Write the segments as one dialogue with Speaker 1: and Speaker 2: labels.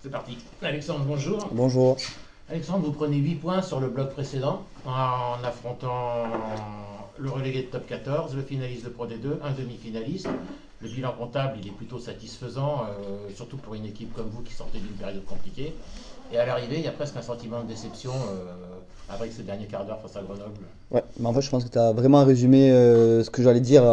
Speaker 1: C'est parti. Alexandre, bonjour.
Speaker 2: Bonjour.
Speaker 1: Alexandre, vous prenez 8 points sur le bloc précédent en affrontant le relégué de top 14, le finaliste de Pro D2, un demi-finaliste. Le bilan comptable, il est plutôt satisfaisant, surtout pour une équipe comme vous qui sortez d'une période compliquée. Et à l'arrivée, il y a presque un sentiment de déception avec ce dernier quart d'heure face à Grenoble.
Speaker 2: Ouais, mais en fait, je pense que tu as vraiment résumé ce que j'allais dire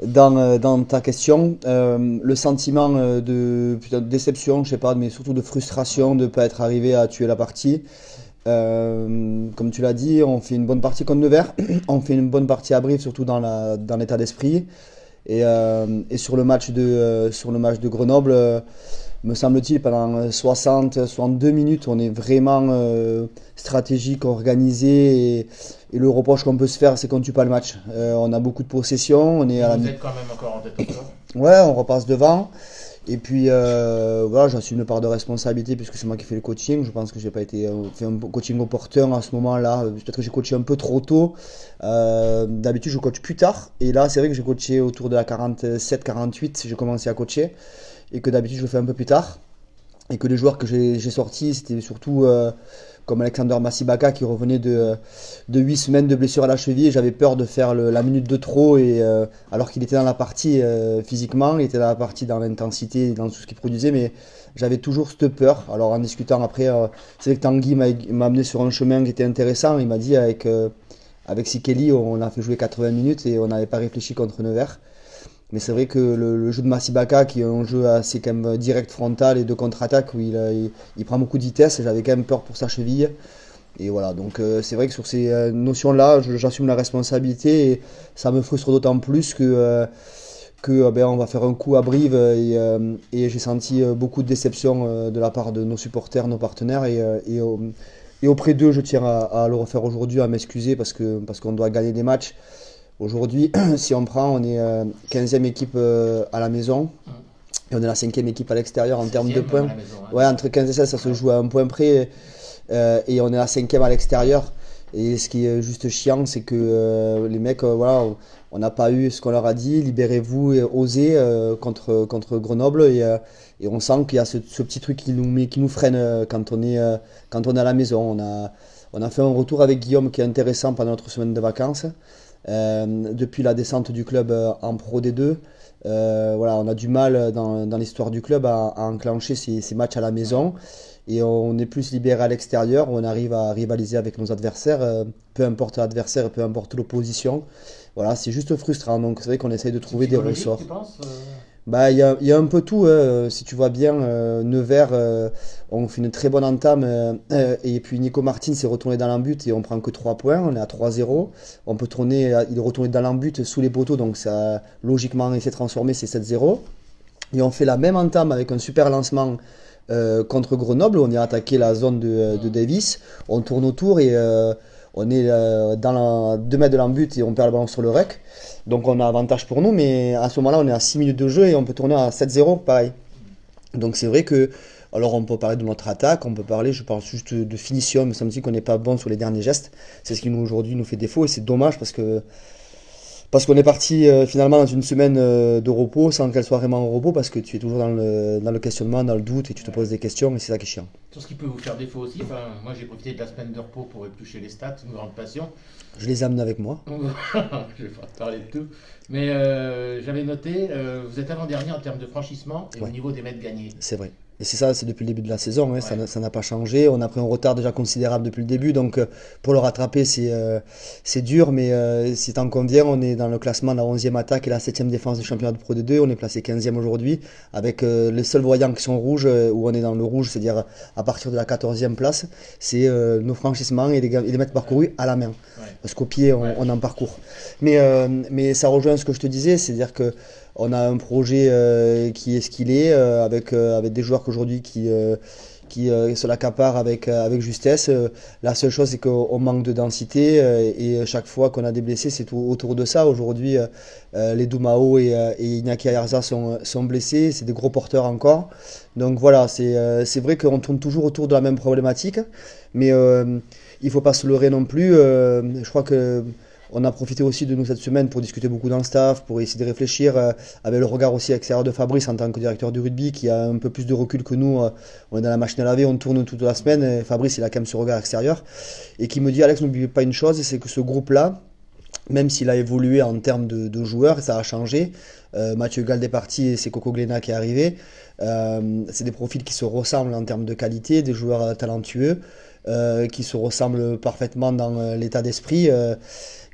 Speaker 2: dans ta question. Le sentiment de déception, je sais pas, mais surtout de frustration de ne pas être arrivé à tuer la partie. Comme tu l'as dit, on fait une bonne partie contre Nevers, on fait une bonne partie à Brive, surtout dans l'état d'esprit. Et sur le match de Grenoble, me semble-t-il, pendant 62 minutes, on est vraiment stratégique, organisé. Et le reproche qu'on peut se faire, c'est qu'on ne tue pas le match. On a beaucoup de possession.
Speaker 1: Vous êtes quand même encore en tête au score.
Speaker 2: Ouais, on repasse devant. Et puis voilà, j'assume une part de responsabilité puisque c'est moi qui fais le coaching. Je pense que j'ai pas été fait un coaching opportun à ce moment-là. Peut-être que j'ai coaché un peu trop tôt. D'habitude, je coach plus tard. Et là, c'est vrai que j'ai coaché autour de la 47-48. J'ai commencé à coacher. Et que d'habitude, je le fais un peu plus tard. Et que les joueurs que j'ai sortis, c'était surtout comme Alexander Massibaka qui revenait de 8 semaines de blessure à la cheville. Et j'avais peur de faire la minute de trop, alors qu'il était dans la partie physiquement, il était dans la partie dans l'intensité, dans tout ce qu'il produisait. Mais j'avais toujours cette peur. Alors en discutant après, c'est vrai que Tanguy m'a amené sur un chemin qui était intéressant. Il m'a dit avec Sikeli, on a fait jouer 80 minutes et on n'avait pas réfléchi contre Nevers. Mais c'est vrai que le jeu de Massibaka, qui est un jeu assez quand même direct frontal et de contre-attaque, où il prend beaucoup de vitesse, j'avais quand même peur pour sa cheville. Et voilà, donc c'est vrai que sur ces notions-là, j'assume la responsabilité et ça me frustre d'autant plus que on va faire un coup à Brive et j'ai senti beaucoup de déception de la part de nos supporters, nos partenaires et auprès d'eux, je tiens à le refaire aujourd'hui, à m'excuser parce qu'on doit gagner des matchs. Aujourd'hui, si on prend, on est 15e équipe à la maison et on est la 5e équipe à l'extérieur en termes de points.
Speaker 1: Maison, hein.
Speaker 2: Ouais, entre 15 et 16, ça se joue à un point près et on est la 5e à l'extérieur. Et ce qui est juste chiant, c'est que les mecs, voilà, on n'a pas eu ce qu'on leur a dit, libérez-vous et osez contre Grenoble. Et on sent qu'il y a ce petit truc qui nous freine quand on est à la maison. On a fait un retour avec Guillaume qui est intéressant pendant notre semaine de vacances. Depuis la descente du club en Pro D2, voilà, on a du mal dans l'histoire du club à enclencher ces matchs à la maison et on est plus libéré à l'extérieur, on arrive à rivaliser avec nos adversaires, peu importe l'adversaire, peu importe l'opposition. Voilà, c'est juste frustrant, donc c'est vrai qu'on essaye de trouver des ressorts.
Speaker 1: Tu penses
Speaker 2: Bah, il y a un peu tout, hein. Si tu vois bien, Nevers, on fait une très bonne entame. Et puis Nico Martin s'est retourné dans l'embut et on prend que 3 points. On est à 3-0. On peut tourner, il est retourné dans l'embut sous les poteaux, donc ça, logiquement, il s'est transformé, c'est 7-0. Et on fait la même entame avec un super lancement contre Grenoble. On y a attaqué la zone de Davis. On tourne autour et on est dans 2 mètres de l'embut et on perd le ballon sur le rec. Donc on a avantage pour nous, mais à ce moment-là, on est à 6 minutes de jeu et on peut tourner à 7-0, pareil. Donc c'est vrai que, alors on peut parler de notre attaque, on peut parler, je parle juste de finition, mais ça me dit qu'on n'est pas bon sur les derniers gestes. C'est ce qui nous aujourd'hui nous fait défaut et c'est dommage parce qu'on est parti finalement dans une semaine de repos sans qu'elle soit vraiment en repos parce que tu es toujours dans le questionnement, dans le doute et tu te poses des questions et c'est ça qui est chiant.
Speaker 1: sur ce qui peut vous faire défaut aussi. Enfin, moi, j'ai profité de la semaine de repos pour éplucher les stats, une grande passion.
Speaker 2: Je les amène avec moi.
Speaker 1: Je vais pas te parler de tout. Mais j'avais noté, vous êtes avant-dernier en termes de franchissement et au
Speaker 2: Ouais.
Speaker 1: niveau des mètres gagnés.
Speaker 2: C'est vrai. Et c'est ça, c'est depuis le début de la saison, hein,
Speaker 1: Ouais.
Speaker 2: ça n'a pas changé. On a pris un retard déjà considérable depuis le début, donc pour le rattraper, c'est dur, mais si t'en conviens, on est dans le classement de la 11e attaque et la 7e défense du championnat de Pro D2. On est placé 15e aujourd'hui, avec les seuls voyants qui sont rouges, où on est dans le rouge, c'est-à-dire à partir de la 14e place, c'est nos franchissements et les mètres parcourus à la main.
Speaker 1: Ouais.
Speaker 2: Parce qu'au pied,
Speaker 1: Ouais.
Speaker 2: on en parcourt. Mais ça rejoint ce que je te disais, c'est-à-dire que on a un projet qui est ce qu'il est, avec des joueurs qu'aujourd'hui qui se l'accaparent avec justesse. La seule chose, c'est qu'on manque de densité et chaque fois qu'on a des blessés, c'est tout autour de ça. Aujourd'hui, les Doumao et Iñaki Ayarza sont blessés, c'est des gros porteurs encore. Donc voilà, c'est vrai qu'on tourne toujours autour de la même problématique, mais il ne faut pas se leurrer non plus. Je crois que On a profité aussi de nous cette semaine pour discuter beaucoup dans le staff, pour essayer de réfléchir, avec le regard aussi extérieur de Fabrice en tant que directeur du rugby, qui a un peu plus de recul que nous. On est dans la machine à laver, on tourne toute la semaine, et Fabrice il a quand même ce regard extérieur, et qui me dit, Alex, n'oubliez pas une chose, c'est que ce groupe-là, même s'il a évolué en termes de joueurs, ça a changé. Mathieu Galde est parti et c'est Coco Glénat qui est arrivé. C'est des profils qui se ressemblent en termes de qualité, des joueurs talentueux, qui se ressemblent parfaitement dans l'état d'esprit,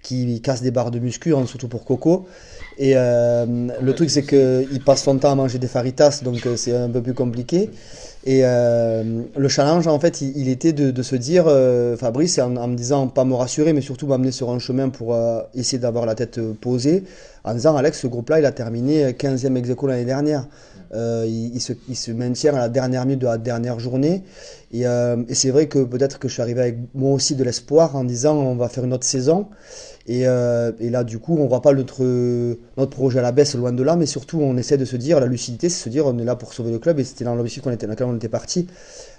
Speaker 2: qui cassent des barres de muscu, hein, surtout pour Coco. Et le truc, c'est qu'il passe son temps à manger des faritas, donc c'est un peu plus compliqué. Et le challenge, en fait, il était de se dire, Fabrice, en me disant, pas me rassurer, mais surtout m'amener sur un chemin pour essayer d'avoir la tête posée, en disant, Alex, ce groupe-là, il a terminé 15e ex-aequo l'année dernière. Il se maintient à la dernière minute de la dernière journée. Et c'est vrai que peut-être que je suis arrivé avec moi aussi de l'espoir en disant, on va faire une autre saison. Et là, du coup, on ne voit pas notre projet à la baisse, loin de là, mais surtout, on essaie de se dire, la lucidité, c'est se dire, on est là pour sauver le club, et c'était dans l'objectif dans lequel on était parti.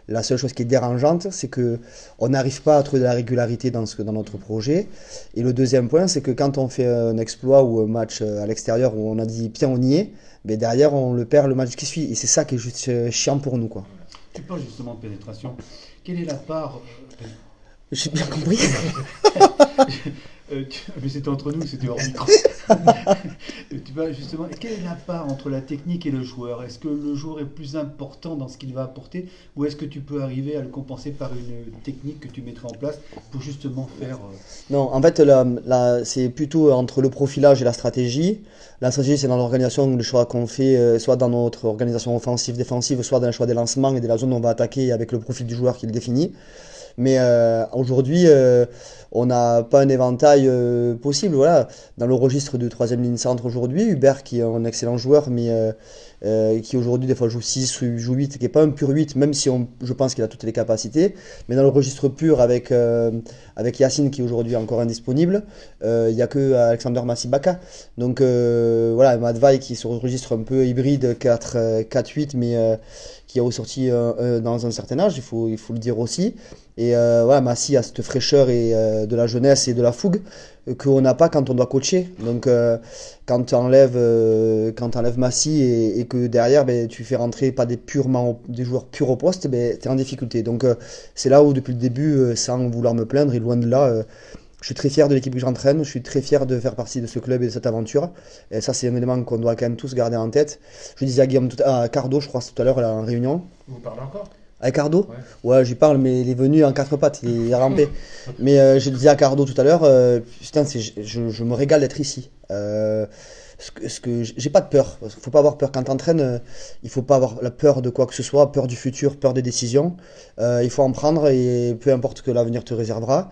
Speaker 2: La seule chose qui est dérangeante, c'est qu'on n'arrive pas à trouver de la régularité dans notre projet. Et le deuxième point, c'est que quand on fait un exploit ou un match à l'extérieur où on a dit, tiens, on y est, mais derrière, on le perd le match qui suit. Et c'est ça qui est juste chiant pour nous, quoi.
Speaker 3: Tu parles justement de pénétration. Quelle est la part...
Speaker 2: J'ai bien compris.
Speaker 3: Mais c'était entre nous, c'était hors micro. Tu vois, justement, quelle est la part entre la technique et le joueur? Est-ce que le joueur est plus important dans ce qu'il va apporter, ou est-ce que tu peux arriver à le compenser par une technique que tu mettrais en place pour justement faire...
Speaker 2: Non, en fait, c'est plutôt entre le profilage et la stratégie. La stratégie, c'est dans l'organisation, le choix qu'on fait, soit dans notre organisation offensive, défensive, soit dans le choix des lancements et de la zone où on va attaquer avec le profil du joueur qui le définit. Mais aujourd'hui, on n'a pas un éventail possible. Voilà. Dans le registre de troisième ligne centre aujourd'hui, Hubert, qui est un excellent joueur, mais qui aujourd'hui des fois joue 6 ou joue 8, qui n'est pas un pur 8, même si je pense qu'il a toutes les capacités. Mais dans le registre pur, avec Yacine, qui est aujourd'hui encore indisponible, il n'y a que Alexander Massibaka. Donc voilà, Madvaï, qui est sur le registre un peu hybride 4-8, mais qui a ressorti dans un certain âge, il faut le dire aussi. Et voilà, Massi a cette fraîcheur et de la jeunesse et de la fougue qu'on n'a pas quand on doit coacher. Donc quand tu enlèves Massi et que derrière tu fais rentrer pas des joueurs purs au poste, tu es en difficulté. Donc c'est là où depuis le début, sans vouloir me plaindre et loin de là, je suis très fier de l'équipe que j'entraîne, je suis très fier de faire partie de ce club et de cette aventure. Et ça, c'est un élément qu'on doit quand même tous garder en tête. Je disais à Cardo, je crois, tout à l'heure, là, en réunion.
Speaker 1: Vous parlez encore?
Speaker 2: Avec Cardo? Ouais, j'y parle, mais il est venu en 4 pattes, il a rampé. Mais je disais à Cardo tout à l'heure, putain, je me régale d'être ici. J'ai pas de peur. Parce qu'il faut pas avoir peur quand t'entraînes. Il faut pas avoir la peur de quoi que ce soit, peur du futur, peur des décisions. Il faut en prendre et peu importe ce que l'avenir te réservera.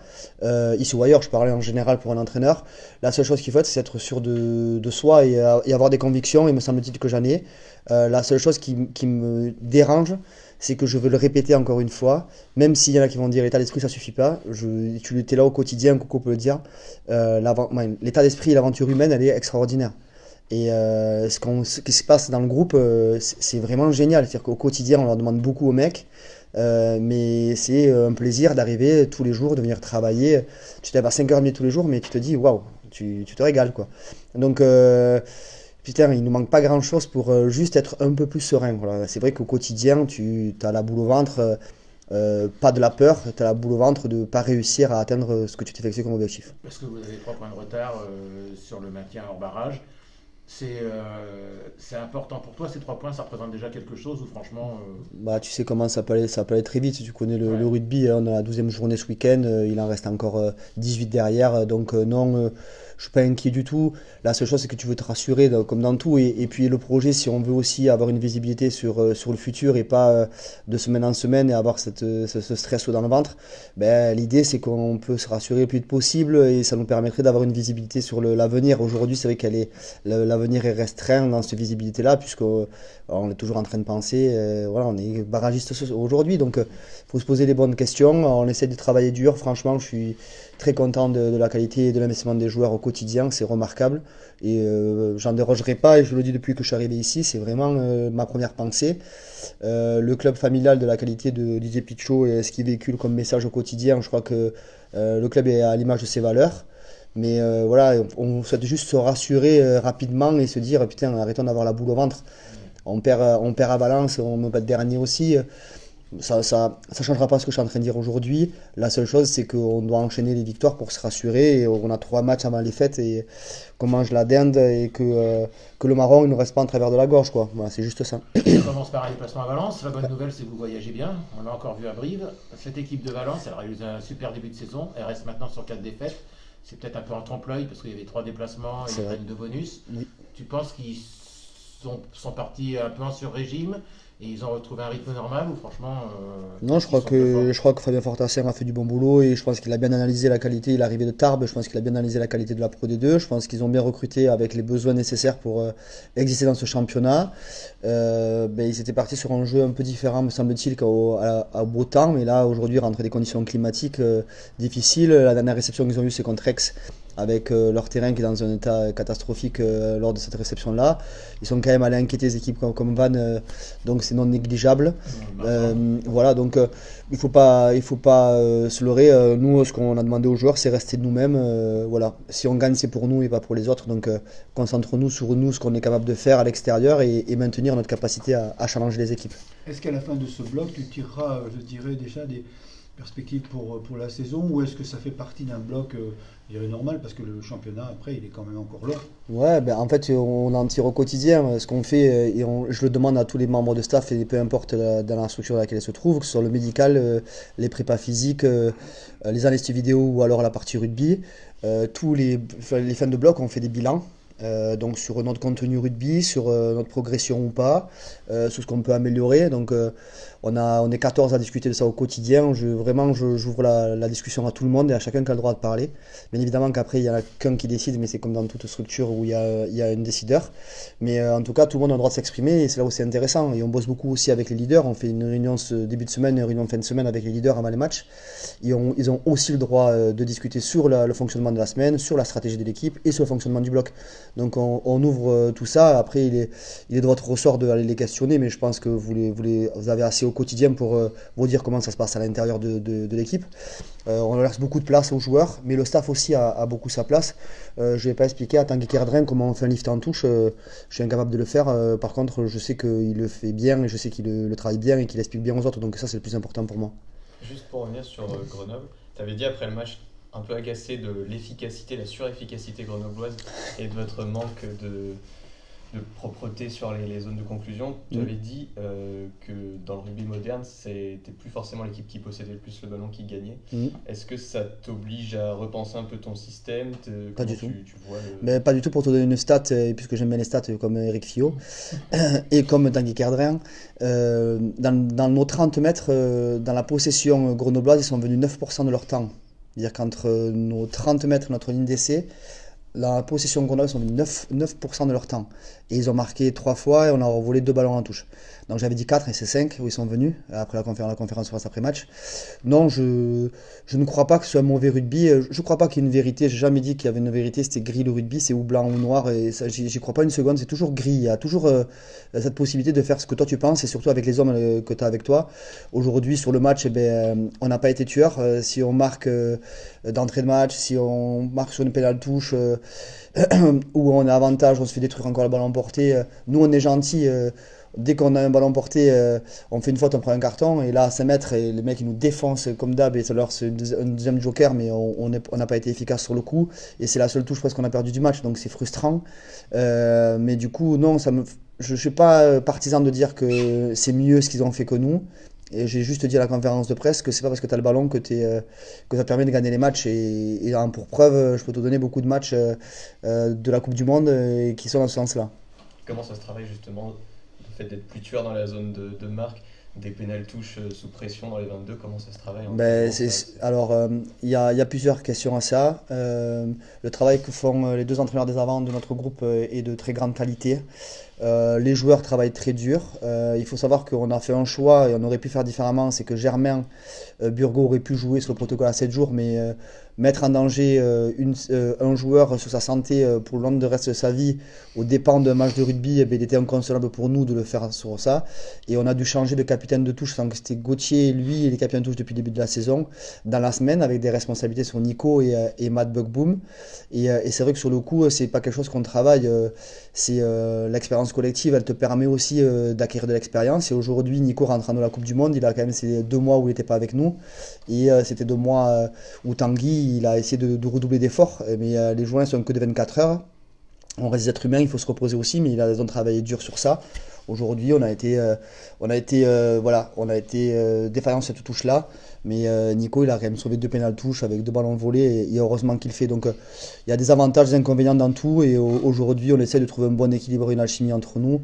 Speaker 2: Ici ou ailleurs, je parlais en général pour un entraîneur. La seule chose qu'il faut c'est être sûr de soi et avoir des convictions. Il me semble-t-il que j'en ai. La seule chose qui me dérange, c'est que je veux le répéter encore une fois, même s'il y en a qui vont dire l'état d'esprit ça suffit pas, tu étais là au quotidien, Coco peut le dire, l'état d'esprit et l'aventure humaine elle est extraordinaire. Et ce qui se passe dans le groupe, c'est vraiment génial. C'est-à-dire qu'au quotidien, on leur demande beaucoup aux mecs, mais c'est un plaisir d'arriver tous les jours, de venir travailler. Tu te lèves à 5h30 tous les jours, mais tu te dis, waouh, tu te régales, quoi. Donc, putain, il nous manque pas grand-chose pour juste être un peu plus serein. Voilà. C'est vrai qu'au quotidien, tu as la boule au ventre, pas de la peur, tu as la boule au ventre de ne pas réussir à atteindre ce que tu t'es fixé comme objectif.
Speaker 1: Parce que vous avez 3 points de retard sur le maintien hors barrage. C'est important pour toi, ces 3 points, ça représente déjà quelque chose ou franchement...
Speaker 2: Bah, tu sais comment ça peut aller très vite, tu connais le rugby, on a la 12e journée ce week-end, il en reste encore 18 derrière, donc non, je suis pas inquiet du tout. La seule chose c'est que tu veux te rassurer comme dans tout, et puis le projet, si on veut aussi avoir une visibilité sur le futur et pas de semaine en semaine et avoir ce stress dans le ventre, ben, l'idée c'est qu'on peut se rassurer le plus vite possible et ça nous permettrait d'avoir une visibilité sur l'avenir. Aujourd'hui c'est vrai qu'elle est... L'avenir est restreint dans cette visibilité-là, puisqu'on est toujours en train de penser, voilà, on est barragiste aujourd'hui, donc il faut se poser les bonnes questions, on essaie de travailler dur, franchement, je suis très content de la qualité et de l'investissement des joueurs au quotidien, c'est remarquable, et j'en dérogerai pas, et je le dis depuis que je suis arrivé ici, c'est vraiment ma première pensée. Le club familial de la qualité de Didier Pichot et ce qu'il véhicule comme message au quotidien, je crois que le club est à l'image de ses valeurs. Mais voilà, on souhaite juste se rassurer rapidement et se dire, putain, arrêtons d'avoir la boule au ventre. On perd à Valence, on ne peut pas être dernier aussi. Ça changera pas ce que je suis en train de dire aujourd'hui. La seule chose, c'est qu'on doit enchaîner les victoires pour se rassurer. Et on a 3 matchs avant les fêtes et qu'on mange la dinde et que le marron ne nous reste pas en travers de la gorge, quoi. Voilà, c'est juste ça.
Speaker 1: On commence par un déplacement à Valence. La bonne nouvelle, c'est que vous voyagez bien. On l'a encore vu à Brive. Cette équipe de Valence, elle a eu un super début de saison. Elle reste maintenant sur 4 défaites. C'est peut-être un peu en trompe-l'œil parce qu'il y avait 3 déplacements et une peine de bonus.
Speaker 2: Oui.
Speaker 1: Tu penses qu'ils sont partis un peu en sur-régime et ils ont retrouvé un rythme normal ou franchement
Speaker 2: Non, je crois que Fabien Fortassin a fait du bon boulot et je pense qu'il a bien analysé la qualité. Il est arrivé de Tarbes, je pense qu'il a bien analysé la qualité de la Pro D2. Je pense qu'ils ont bien recruté avec les besoins nécessaires pour exister dans ce championnat. Ils étaient partis sur un jeu un peu différent, me semble-t-il, à beau temps. Mais là, aujourd'hui, rentrer des conditions climatiques difficiles. La dernière réception qu'ils ont eue, c'est contre Aix, avec leur terrain qui est dans un état catastrophique lors de cette réception-là. Ils sont quand même allés inquiéter les équipes comme Vannes, donc c'est non négligeable. Voilà, donc il faut pas se leurrer. Nous, ce qu'on a demandé aux joueurs, c'est rester nous-mêmes. Voilà. Si on gagne, c'est pour nous et pas pour les autres. Donc concentrons-nous sur nous, ce qu'on est capable de faire à l'extérieur et maintenir notre capacité à challenger les équipes.
Speaker 3: Est-ce qu'à la fin de ce bloc, tu tireras, je dirais, déjà des perspectives pour la saison, ou est-ce que ça fait partie d'un bloc je dirais normal, parce que le championnat après il est quand même encore là?
Speaker 2: Ouais, en fait on en tire au quotidien. Ce qu'on fait, je le demande à tous les membres de staff, et peu importe dans la structure dans laquelle ils se trouvent, que ce soit le médical, les prépas physiques, les analystes vidéo ou alors la partie rugby. Tous les fins de bloc, on fait des bilans. Donc sur notre contenu rugby, sur notre progression ou pas, sur ce qu'on peut améliorer. Donc on est 14 à discuter de ça au quotidien. J'ouvre la discussion à tout le monde et à chacun qui a le droit de parler. Bien évidemment qu'après il y en a qu'un qui décide, mais c'est comme dans toute structure où il y a un décideur. Mais en tout cas tout le monde a le droit de s'exprimer et c'est là où c'est intéressant. Et on bosse beaucoup aussi avec les leaders. On fait une réunion ce début de semaine, une réunion fin de semaine avec les leaders avant les matchs. Ils ont aussi le droit de discuter sur le fonctionnement de la semaine, sur la stratégie de l'équipe et sur le fonctionnement du bloc. Donc on ouvre tout ça. Après, il est de votre ressort d'aller les questionner, mais je pense que vous avez assez au quotidien pour vous dire comment ça se passe à l'intérieur de l'équipe. On laisse beaucoup de place aux joueurs, mais le staff aussi a beaucoup sa place. Je ne vais pas expliquer à Tanguy Kerdrin comment on fait un lift en touche. Je suis incapable de le faire. Par contre, je sais qu'il le fait bien et je sais qu'il le travaille bien et qu'il explique bien aux autres. Donc ça, c'est le plus important pour moi.
Speaker 4: Juste pour revenir sur Grenoble, tu avais dit après le match un peu agacé de l'efficacité, la surefficacité grenobloise et de votre manque de propreté sur les zones de conclusion. Tu avais dit que dans le rugby moderne, c'était plus forcément l'équipe qui possédait le plus le ballon qui gagnait. Est-ce que ça t'oblige à repenser un peu ton système?
Speaker 2: Pas du tout.
Speaker 4: Tu vois
Speaker 2: Mais pas du tout. Pour te donner une stat, puisque j'aime bien les stats comme Eric Fillot et comme Tanguy Kerdrin, dans nos 30 mètres, dans la possession grenobloise, ils sont venus 9% de leur temps. C'est-à-dire qu'entre nos 30 mètres et notre ligne d'essai, la possession Grenoble sont venus 9% de leur temps. Et ils ont marqué 3 fois et on a volé 2 ballons en touche. Donc j'avais dit 4 et c'est 5 où ils sont venus après la conférence face après match. Non, je ne crois pas que ce soit un mauvais rugby. Je ne crois pas qu'il y ait une vérité. J'ai jamais dit qu'il y avait une vérité. C'était gris le rugby, c'est ou blanc ou noir. Et ça, j'y crois pas une seconde. C'est toujours gris. Il y a toujours cette possibilité de faire ce que toi tu penses et surtout avec les hommes que tu as avec toi. Aujourd'hui sur le match, on n'a pas été tueur. Si on marque d'entrée de match, si on marque sur une pénale touche où on a avantage, on se fait détruire encore le ballon porté. Nous on est gentil. Dès qu'on a un ballon porté, on fait une faute, on prend un carton. Et là, à 5 mètres, et les mecs ils nous défoncent comme d'hab. Et c'est un deuxième joker, mais on n'a pas été efficace sur le coup. Et c'est la seule touche presque qu'on a perdu du match, donc c'est frustrant. Mais du coup, non, je ne suis pas partisan de dire que c'est mieux ce qu'ils ont fait que nous. Et j'ai juste dit à la conférence de presse que c'est pas parce que tu as le ballon que ça te permet de gagner les matchs. Et pour preuve, je peux te donner beaucoup de matchs de la Coupe du Monde qui sont dans ce sens-là.
Speaker 4: Comment ça se travaille justement, le fait d'être plus tueur dans la zone de marque, des pénales touches sous pression dans les 22, comment ça se travaille
Speaker 2: Alors, il y a plusieurs questions à ça. Le travail que font les 2 entraîneurs des avants de notre groupe est de très grande qualité. Les joueurs travaillent très dur. Il faut savoir qu'on a fait un choix et on aurait pu faire différemment. C'est que Germain Burgot aurait pu jouer sur le protocole à 7 jours, mais mettre en danger un joueur sur sa santé pour le long du reste de sa vie au dépend d'un match de rugby, il était inconcevable pour nous de le faire sur ça. Et on a dû changer de capitaine de touche, sans que c'était Gauthier, lui, les capitaines de touche depuis le début de la saison, dans la semaine, avec des responsabilités sur Nico et Matt Buckboom. Et c'est vrai que sur le coup, c'est pas quelque chose qu'on travaille. C'est l'expérience collective, elle te permet aussi d'acquérir de l'expérience. Et aujourd'hui, Nico rentre dans la Coupe du Monde. Il a quand même ces 2 mois où il n'était pas avec nous. Et c'était 2 mois où Tanguy, il a essayé de redoubler d'efforts. Mais les journées sont que de 24 heures. On reste des êtres humains, il faut se reposer aussi, mais il a raison de travailler dur sur ça. Aujourd'hui, on a été défaillant sur cette touche-là. Mais Nico, il a quand même sauvé 2 pénales touches avec 2 ballons volés et heureusement qu'il le fait. Donc il y a des avantages, des inconvénients dans tout. Et aujourd'hui, on essaie de trouver un bon équilibre, une alchimie entre nous.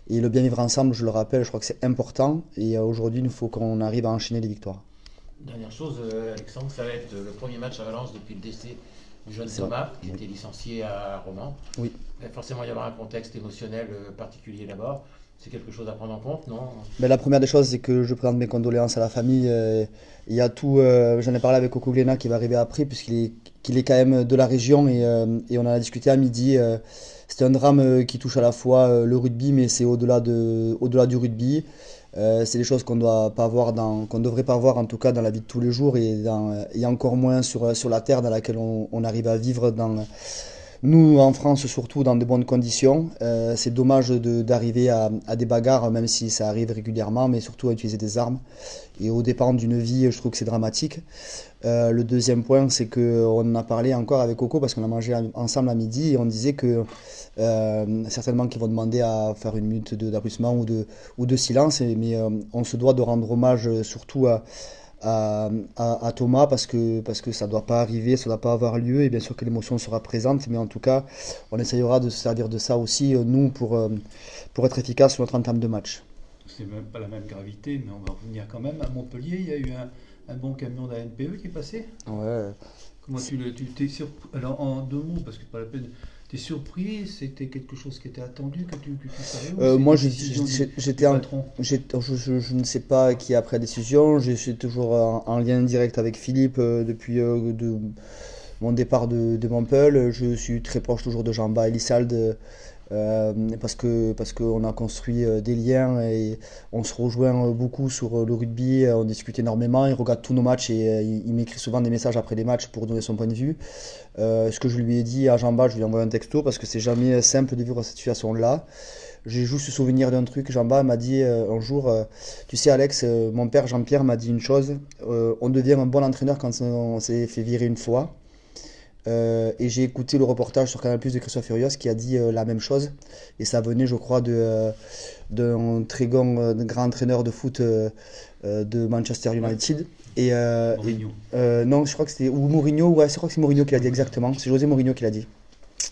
Speaker 2: Et le bien vivre ensemble, je le rappelle, je crois que c'est important. Et aujourd'hui, il faut qu'on arrive à enchaîner les victoires.
Speaker 1: Dernière chose, Alexandre, ça va être le premier match à Valence depuis le décès du jeune Thomas, qui était licencié à Romans.
Speaker 2: Oui.
Speaker 1: Il va forcément y avoir un contexte émotionnel particulier là-bas. C'est quelque chose à prendre en compte, non?
Speaker 2: Mais la première des choses, c'est que je présente mes condoléances à la famille. Il y a tout, j'en ai parlé avec Coco Glénat qui va arriver après, puisqu'il est quand même de la région et on en a discuté à midi. C'est un drame qui touche à la fois le rugby, mais c'est au-delà du rugby. C'est des choses qu'on ne devrait pas voir en tout cas dans la vie de tous les jours et encore moins sur la terre dans laquelle on arrive à vivre nous en France surtout dans de bonnes conditions. C'est dommage d'arriver à des bagarres même si ça arrive régulièrement, mais surtout à utiliser des armes et au dépend d'une vie, je trouve que c'est dramatique. Le deuxième point, c'est qu'on en a parlé encore avec Coco parce qu'on a mangé ensemble à midi et on disait que certainement qu'ils vont demander à faire une minute d'applaudissement ou de silence, mais on se doit de rendre hommage surtout à Thomas parce que ça ne doit pas arriver, ça ne doit pas avoir lieu et bien sûr que l'émotion sera présente, mais en tout cas on essayera de se servir de ça aussi nous pour être efficace sur notre entame de match.
Speaker 3: C'est même pas la même gravité, mais on va revenir quand même. À Montpellier, il y a eu un bon camion de la NPE qui est passé.
Speaker 2: Ouais.
Speaker 3: Comment tu t'es surpris? Alors en 2 mots, parce que pas la peine. T'es surpris? C'était quelque chose qui était attendu que tu savais?
Speaker 2: Moi, je ne sais pas qui a pris la décision. Je suis toujours en lien direct avec Philippe depuis mon départ de Montpellier. Je suis très proche toujours de Jean-Baptiste Elissalde parce qu'on a construit des liens et on se rejoint beaucoup sur le rugby. On discute énormément. Il regarde tous nos matchs et il m'écrit souvent des messages après les matchs pour donner son point de vue. Ce que je lui ai dit à Jean-Baptiste, je lui ai envoyé un texto parce que c'est jamais simple de vivre cette situation-là. J'ai juste souvenir d'un truc. Jean-Baptiste m'a dit un jour, tu sais Alex, mon père Jean-Pierre m'a dit une chose, on devient un bon entraîneur quand on s'est fait virer une fois. Et j'ai écouté le reportage sur Canal+ de Christophe Furios qui a dit la même chose. Et ça venait, je crois, d'un très grand entraîneur de foot de Manchester United.
Speaker 3: Mourinho.
Speaker 2: Non, je crois que c'était ou Mourinho, ouais, je crois que c'est Mourinho qui l'a dit exactement. C'est José Mourinho qui l'a dit.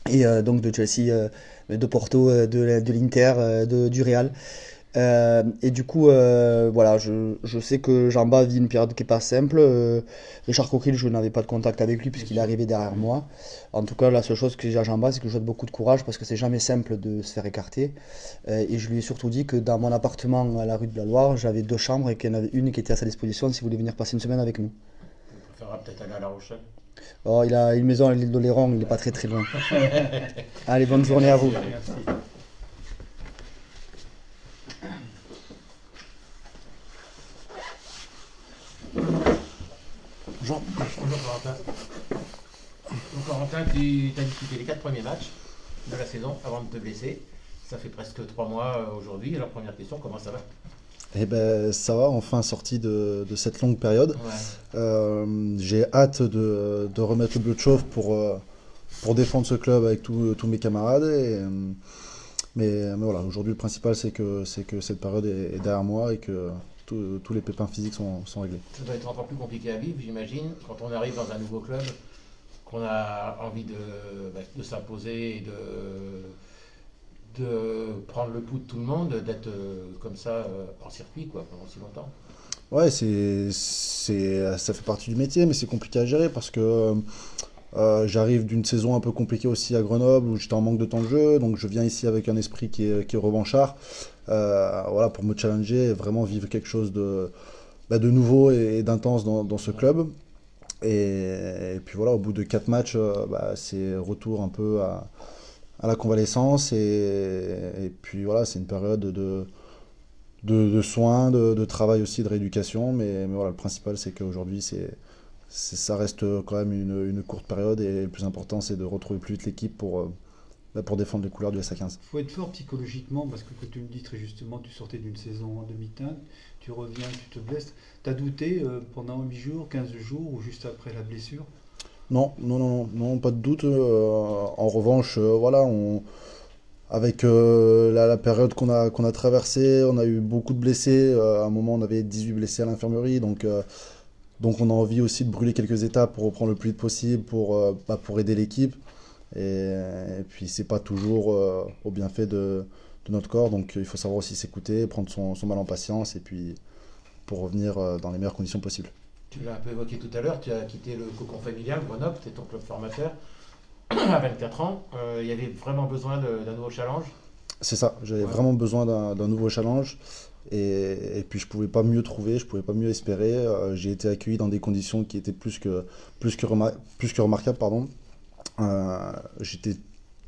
Speaker 2: Et donc de Chelsea, de Porto, de l'Inter, du Real. Et du coup, voilà, je sais que Jamba vit une période qui n'est pas simple. Richard Coquille, je n'avais pas de contact avec lui puisqu'il est arrivé derrière moi. En tout cas, la seule chose que j'ai à Jamba, c'est que je souhaite beaucoup de courage parce que c'est jamais simple de se faire écarter. Et je lui ai surtout dit que dans mon appartement à la rue de la Loire, j'avais 2 chambres et qu'il y en avait une qui était à sa disposition si vous voulez venir passer une semaine avec nous.
Speaker 1: On préférera peut-être aller à La Rochelle.
Speaker 2: Oh, il a une maison à l'île d'Oléron, il n'est pas très très loin. Allez, bonne journée à vous.
Speaker 3: Merci.
Speaker 1: Bonjour Corentin. Donc Corentin, tu as disputé les 4 premiers matchs de la saison avant de te blesser. Ça fait presque 3 mois aujourd'hui. Alors première question, comment ça va?
Speaker 5: Eh ben, ça va, enfin sorti de cette longue période.
Speaker 1: Ouais.
Speaker 5: J'ai hâte de remettre le bleu de chauffe pour défendre ce club avec tous mes camarades. Mais voilà, aujourd'hui le principal c'est que cette période est derrière moi et que tous les pépins physiques sont réglés.
Speaker 1: Ça doit être encore plus compliqué à vivre, j'imagine, quand on arrive dans un nouveau club, qu'on a envie de s'imposer et de prendre le pouls de tout le monde, d'être comme ça en circuit quoi, pendant si longtemps.
Speaker 5: Ouais, ça fait partie du métier, mais c'est compliqué à gérer parce que J'arrive d'une saison un peu compliquée aussi à Grenoble où j'étais en manque de temps de jeu, donc je viens ici avec un esprit qui est revanchard, voilà, pour me challenger et vraiment vivre quelque chose de nouveau et d'intense dans ce club. Et puis voilà, au bout de 4 matchs, c'est retour un peu à la convalescence et puis voilà, c'est une période de soins, de travail aussi, de rééducation, mais voilà, le principal c'est qu'aujourd'hui ça reste quand même une courte période et le plus important c'est de retrouver plus vite l'équipe pour défendre les couleurs du SA15.
Speaker 3: Il faut être fort psychologiquement parce que tu me dis très justement, tu sortais d'une saison en demi-teinte, tu reviens, tu te blesses. Tu as douté pendant 8 jours, 15 jours ou juste après la blessure?
Speaker 5: Non, pas de doute. En revanche, voilà, avec la période qu'on a traversée, on a eu beaucoup de blessés. À un moment, on avait 18 blessés à l'infirmerie, donc on a envie aussi de brûler quelques étapes pour reprendre le plus vite possible, pour aider l'équipe. Et puis c'est pas toujours au bienfait de notre corps, donc il faut savoir aussi s'écouter, prendre son mal en patience, et puis pour revenir dans les meilleures conditions possibles.
Speaker 1: Tu l'as un peu évoqué tout à l'heure, tu as quitté le cocon familial, Grenoble, c'est ton club formateur, à 24 ans. Il y avait vraiment besoin d'un nouveau challenge.
Speaker 5: C'est ça, j'avais vraiment besoin d'un nouveau challenge. Et puis je pouvais pas mieux trouver, je pouvais pas mieux espérer. J'ai été accueilli dans des conditions qui étaient plus que remarquables, pardon. J'étais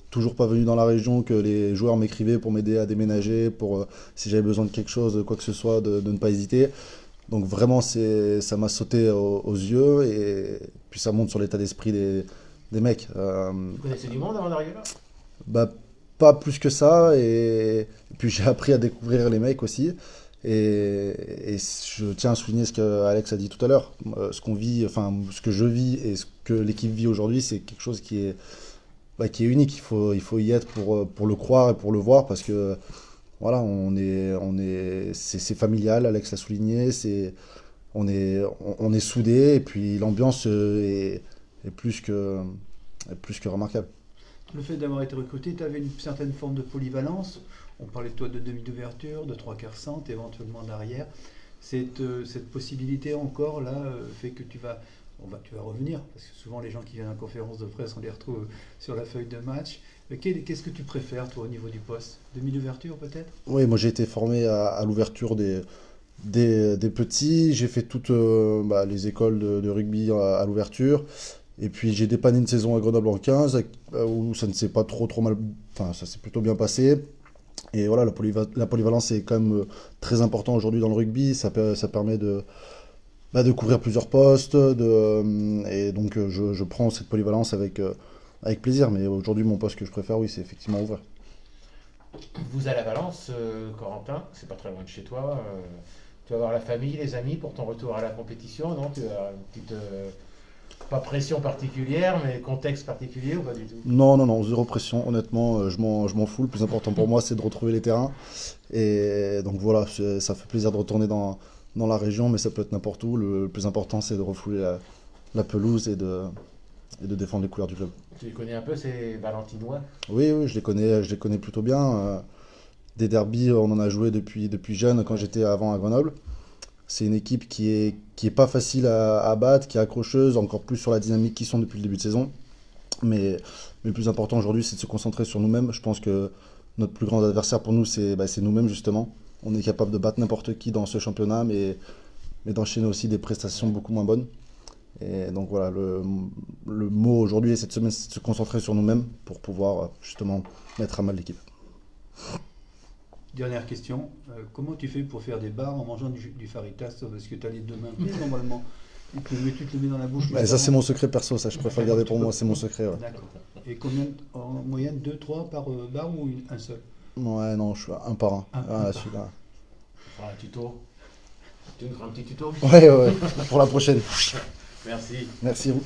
Speaker 5: toujours pas venu dans la région, que les joueurs m'écrivaient pour m'aider à déménager, pour si j'avais besoin de quelque chose, quoi que ce soit, de ne pas hésiter. Donc vraiment, ça m'a sauté aux yeux et puis ça monte sur l'état d'esprit des mecs.
Speaker 1: Vous connaissez du monde avant d'arriver là?
Speaker 5: Pas plus que ça, et puis j'ai appris à découvrir les mecs aussi. Et je tiens à souligner ce que Alex a dit tout à l'heure. Ce qu'on vit, enfin ce que je vis et ce que l'équipe vit aujourd'hui, c'est quelque chose qui est unique. Il faut y être pour le croire et pour le voir, parce que voilà, c'est familial. Alex l'a souligné, on est soudés, et puis l'ambiance est plus que remarquable.
Speaker 3: Le fait d'avoir été recruté, tu avais une certaine forme de polyvalence. On parlait de toi de demi d'ouverture, de 3/4 centre, éventuellement d'arrière. Cette possibilité encore là fait que tu vas revenir, parce que souvent les gens qui viennent en conférence de presse, on les retrouve sur la feuille de match. Qu'est-ce que tu préfères toi au niveau du poste? Demi d'ouverture peut-être?
Speaker 5: Oui, moi j'ai été formé à l'ouverture des petits. J'ai fait toutes les écoles de rugby à l'ouverture. Et puis j'ai dépanné une saison à Grenoble en 15 où ça ne s'est pas trop mal, enfin ça s'est plutôt bien passé. Et voilà, la polyvalence est quand même très important aujourd'hui dans le rugby. Ça permet de couvrir plusieurs postes, et donc je prends cette polyvalence avec plaisir. Mais aujourd'hui, mon poste que je préfère, oui, c'est effectivement ouvert.
Speaker 1: Vous allez à Valence, Corentin, c'est pas très loin de chez toi. Tu vas voir la famille, les amis pour ton retour à la compétition, non? Tu as une petite pas pression particulière, mais contexte particulier ou pas du tout?
Speaker 5: Non, zéro pression. Honnêtement, je m'en fous. Le plus important pour moi, c'est de retrouver les terrains. Et donc voilà, ça fait plaisir de retourner dans la région, mais ça peut être n'importe où. Le plus important, c'est de refouler la pelouse et de défendre les couleurs du club.
Speaker 1: Tu les connais un peu, ces Valentinois?
Speaker 5: Oui, je les connais plutôt bien. Des derbies, on en a joué depuis jeune, quand j'étais avant à Grenoble. C'est une équipe qui est pas facile à battre, qui est accrocheuse, encore plus sur la dynamique qu'ils sont depuis le début de saison. Mais le plus important aujourd'hui, c'est de se concentrer sur nous-mêmes. Je pense que notre plus grand adversaire pour nous, c'est nous-mêmes justement. On est capable de battre n'importe qui dans ce championnat, mais d'enchaîner aussi des prestations beaucoup moins bonnes. Et donc voilà, le mot aujourd'hui et cette semaine, c'est de se concentrer sur nous-mêmes pour pouvoir justement mettre à mal l'équipe.
Speaker 3: Dernière question, comment tu fais pour faire des bars en mangeant du faritas? Parce que tu as les deux mains prises normalement. Tu te le mets dans la bouche.
Speaker 5: Ça, c'est mon secret perso, ça je préfère le garder pour moi, c'est mon secret. Ouais.
Speaker 3: D'accord. Et combien, en moyenne, 2, 3 par bar ou un seul?
Speaker 5: Ouais, non, je suis un par un.
Speaker 3: Un
Speaker 5: celui-là.
Speaker 1: On fera un tuto. Tu nous feras un petit tuto?
Speaker 5: Ouais, pour la prochaine.
Speaker 1: Merci.
Speaker 5: Merci à vous.